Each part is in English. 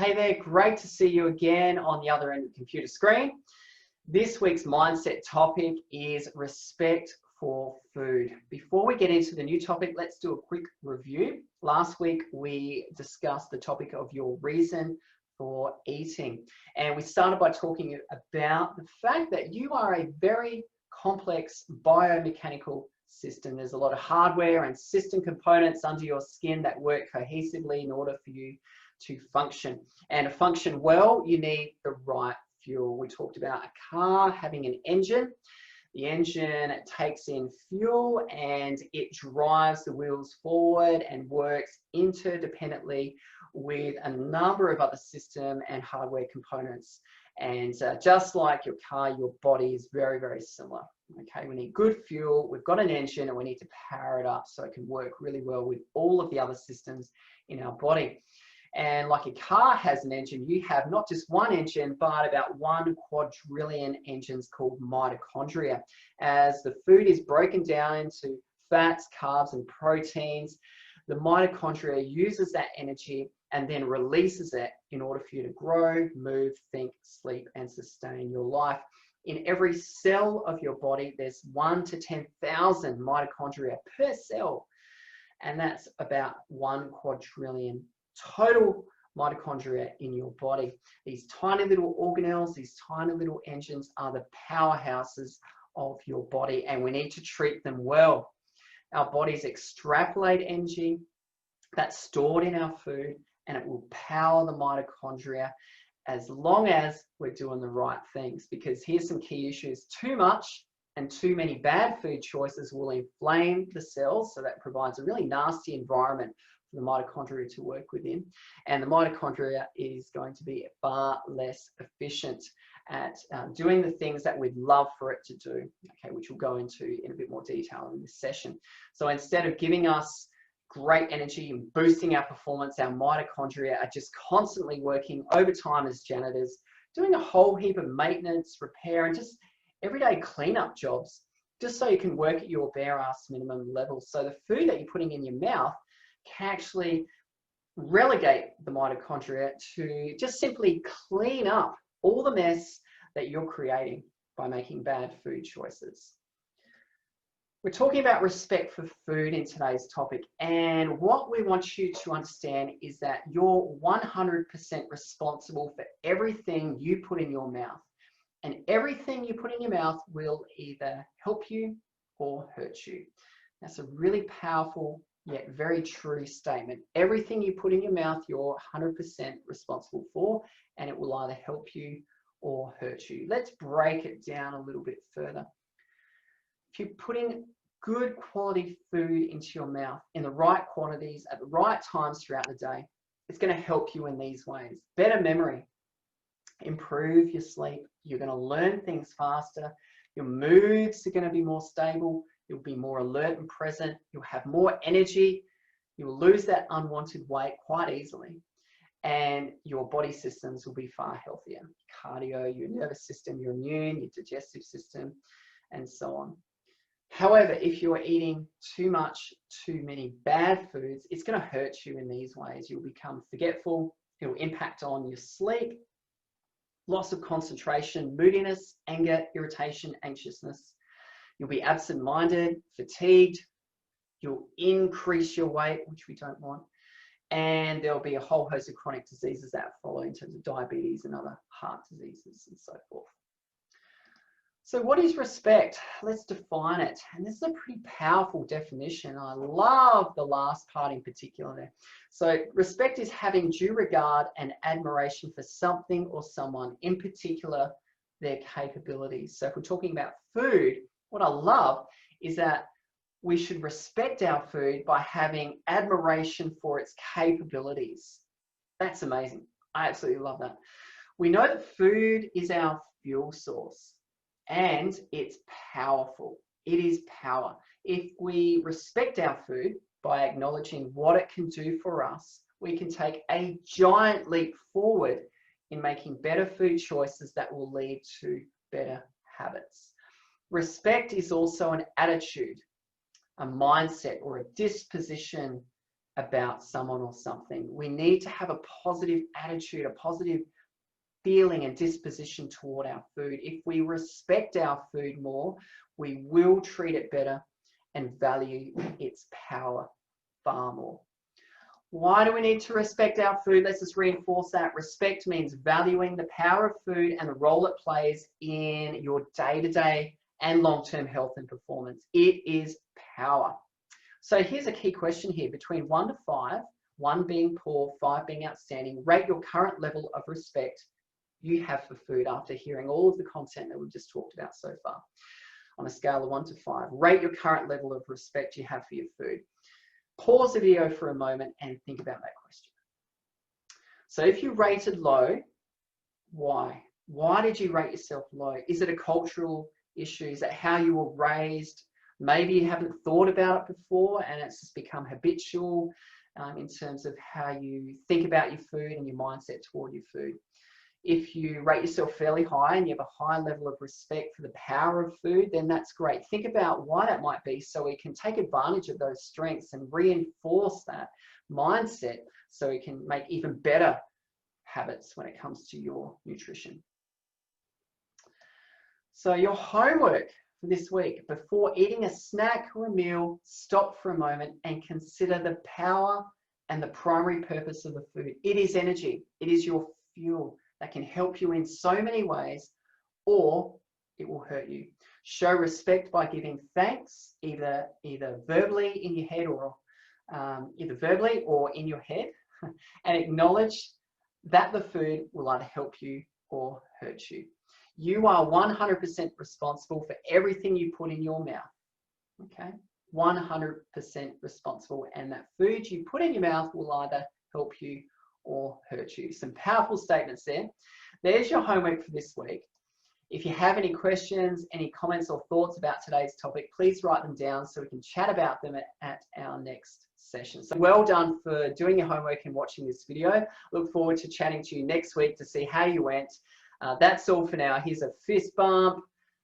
Hey there, great to see you again on the other end of the computer screen. This week's mindset topic is respect for food. Before we get into the new topic, let's do a quick review. Last week, we discussed the topic of your reason for eating. And we started by talking about the fact that you are a very complex biomechanical system. There's a lot of hardware and system components under your skin that work cohesively in order for you to function. And to function well, you need the right fuel. We talked about a car having an engine. The engine takes in fuel and it drives the wheels forward and works interdependently with a number of other system and hardware components. And just like your car, your body is very, very similar. Okay, we need good fuel, we've got an engine, and we need to power it up so it can work really well with all of the other systems in our body. And like a car has an engine, you have not just one engine, but about 1 quadrillion engines called mitochondria. As the food is broken down into fats, carbs, and proteins, the mitochondria uses that energy and then releases it in order for you to grow, move, think, sleep, and sustain your life. In every cell of your body, there's 1 to 10,000 mitochondria per cell, and that's about 1 quadrillion total mitochondria in your body. These tiny little organelles, these tiny little engines are the powerhouses of your body, and we need to treat them well. Our bodies extrapolate energy that's stored in our food, and it will power the mitochondria as long as we're doing the right things. Because here's some key issues: too much and too many bad food choices will inflame the cells, so that provides a really nasty environment for the mitochondria to work within. And the mitochondria is going to be far less efficient at doing the things that we'd love for it to do, okay, which we'll go into in a bit more detail in this session. So instead of giving us great energy and boosting our performance, our mitochondria are just constantly working overtime as janitors, doing a whole heap of maintenance, repair, and just everyday cleanup jobs, just so you can work at your bare ass minimum level. So the food that you're putting in your mouth can actually relegate the mitochondria to just simply clean up all the mess that you're creating by making bad food choices. We're talking about respect for food in today's topic, and what we want you to understand is that you're 100% responsible for everything you put in your mouth, and everything you put in your mouth will either help you or hurt you. That's a really powerful yet very true statement. Everything you put in your mouth, you're 100% responsible for, and it will either help you or hurt you. Let's break it down a little bit further. If you're putting good quality food into your mouth in the right quantities at the right times throughout the day, it's going to help you in these ways. Better memory, improve your sleep, you're going to learn things faster, your moods are going to be more stable, you'll be more alert and present, you'll have more energy, you'll lose that unwanted weight quite easily, and your body systems will be far healthier. Cardio, your nervous system, your immune, your digestive system, and so on. However, if you're eating too much, too many bad foods, it's going to hurt you in these ways. You'll become forgetful, it'll impact on your sleep, loss of concentration, moodiness, anger, irritation, anxiousness. You'll be absent-minded, fatigued, you'll increase your weight, which we don't want, and there'll be a whole host of chronic diseases that follow in terms of diabetes and other heart diseases and so forth. So what is respect? Let's define it. And this is a pretty powerful definition. I love the last part in particular there. So respect is having due regard and admiration for something or someone, in particular their capabilities. So if we're talking about food, what I love is that we should respect our food by having admiration for its capabilities. That's amazing. I absolutely love that. We know that food is our fuel source, and it's powerful. It is power. If we respect our food by acknowledging what it can do for us, we can take a giant leap forward in making better food choices that will lead to better habits. Respect is also an attitude, a mindset, or a disposition about someone or something. We need to have a positive attitude, a positive feeling and disposition toward our food. If we respect our food more, we will treat it better and value its power far more. Why do we need to respect our food? Let's just reinforce that. Respect means valuing the power of food and the role it plays in your day-to-day and long-term health and performance. It is power. So here's a key question here. Between 1 to 5, 1 being poor, 5 being outstanding, rate your current level of respect you have for food after hearing all of the content that we've just talked about so far. On a scale of 1 to 5, rate your current level of respect you have for your food. Pause the video for a moment and think about that question. So if you rated low, why? Why did you rate yourself low? Is it a cultural issue? Is it how you were raised? Maybe you haven't thought about it before and it's just become habitual in terms of how you think about your food and your mindset toward your food. If you rate yourself fairly high and you have a high level of respect for the power of food, then that's great. Think about why that might be so we can take advantage of those strengths and reinforce that mindset so we can make even better habits when it comes to your nutrition. So your homework for this week: before eating a snack or a meal, stop for a moment and consider the power and the primary purpose of the food. It is energy. It is your fuel that can help you in so many ways, or it will hurt you. Show respect by giving thanks, either verbally in your head or in your head, and acknowledge that the food will either help you or hurt you. You are 100% responsible for everything you put in your mouth. Okay, 100% responsible, and that food you put in your mouth will either help you or hurt you. Some powerful statements there. There's your homework for this week. If you have any questions, any comments or thoughts about today's topic, please write them down so we can chat about them at our next session. So well done for doing your homework and watching this video. Look forward to chatting to you next week to see how you went. That's all for now. Here's a fist bump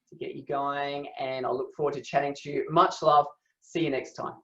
to get you going, and I look forward to chatting to you. Much love. See you next time.